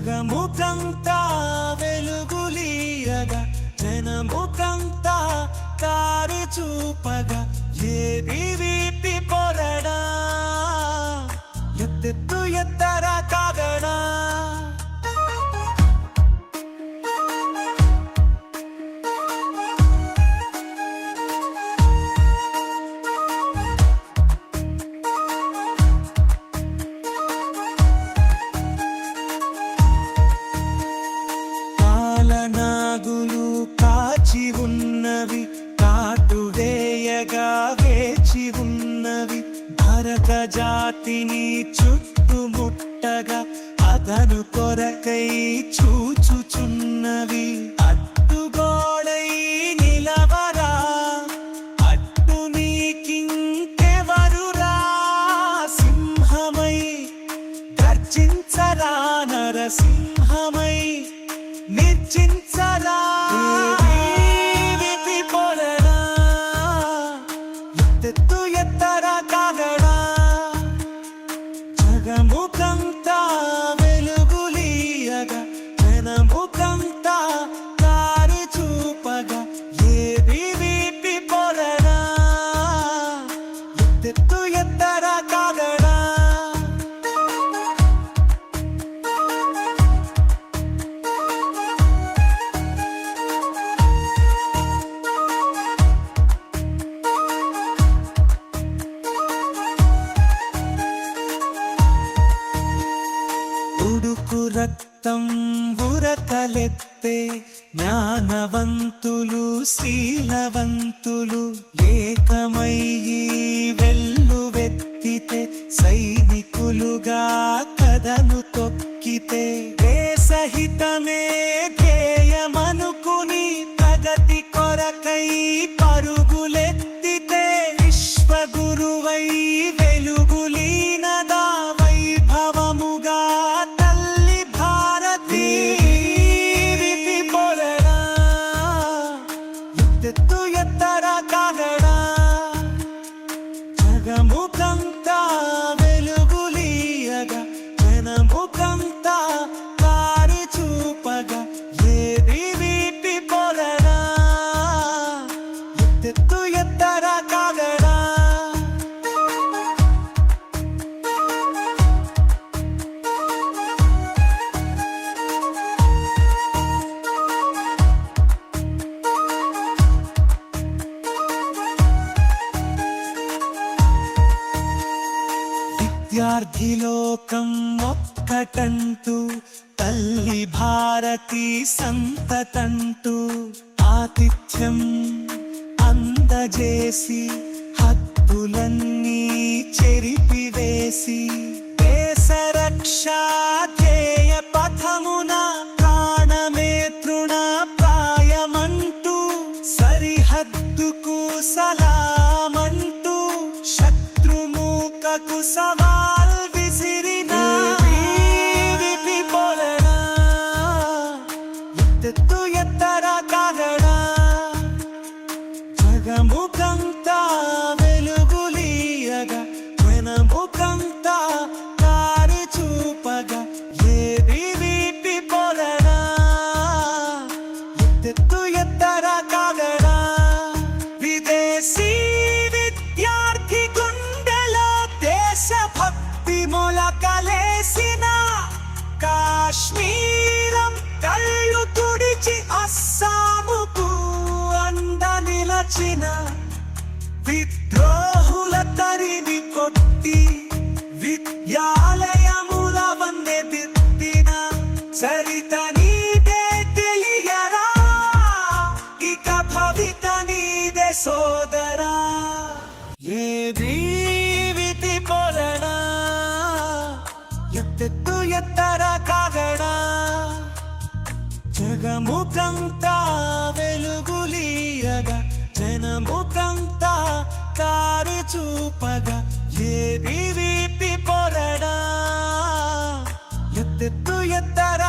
జగముఖంతా వెలుగులీయగా జనముఖంతా దారి చూపగా ఏది వీపి పొరడా ఎత్తెత్తు ఎత్తర కాగడా నాగులు కాచి ఉన్నవి కాటువేయగా వేచి ఉన్నవి భరత జాతిని చుట్టుముట్టగా అతను కొరకై చూచుచున్నవి అడ్డుగోడై నిలవరా అడ్డు నీకింకెవరురా సింహమై గర్జించరా నరసింహమై నిర్జించరా వీపి పొరడా ఎత్తెత్తు ఎత్తర కాగడా జగముఖంతా వెలుగులీయగా జనముఖంతా దారి చూపగా ఏది వీపి పొరడా ఎత్తెత్తు ఎత్తర కాగడా ఉడుకు రక్తం ఉరకలెత్తే జ్ఞానవంతులు శీలవంతులు ఏకమయ్యి వెల్లువెత్తితే సైనికులుగా కథను తొక్కితే దేశహితమే ధ్యేయమనుకుని ప్రగతి కొరకై పరుగులెత్తితే విశ్వగురువై వెలుగులీనదా వైభవముగా తల్లి భారతి వీపి పొరడా ఎత్తెత్తు ఎత్తర కాగడా జగముఖంతా వెలుగులీయగా జనముఖంతా దారి చూపగా ఏది వీపి పొరడా ఎత్తెత్తు ఎత్తర కాగడా విద్యార్థి లోకం ఒక్కటంటూ తల్లి భారతి సంతతంటూ ఆతిథ్యం అందజేసి హద్దులన్నీ చెరిపివేసి దేశరక్షా ధ్యేయ పథమున ప్రాణమే తృణప్రాయమంటూ సరిహద్దుకు సలామంటూ శత్రుమూకకు సవాల్ విసిరిన వీపి పొరడా ఎత్తెత్తు ఎత్తర కాగడా జగముఖంతా వెలుగులీయగా జనముఖంతా దారి చూపగా ఏది వీపి పొరడా ఎత్తెత్తు ఎత్తర కాగడా విదేశీ విద్యార్థి గుండెలో దేశభక్తి మొలకలేసిన కాశ్మీరం కళ్ళు తుడిచి అస్సాముకు అండ నిలచిన విద్రోహుల తరిమి కొట్టి విద్యాలయముల వన్నె దిద్దిన చరిత నీదే తెలియరా ఇక భవిత నీదే సోదరా ఏది వీపి పొరడా ఎత్తెత్తు ఎత్తర కాగడా జగముఖంతా వెలుగులీయగా జనముఖంతా దారి చూపగా ఏది వీపి పొరడా ఎత్తెత్తు ఎత్తర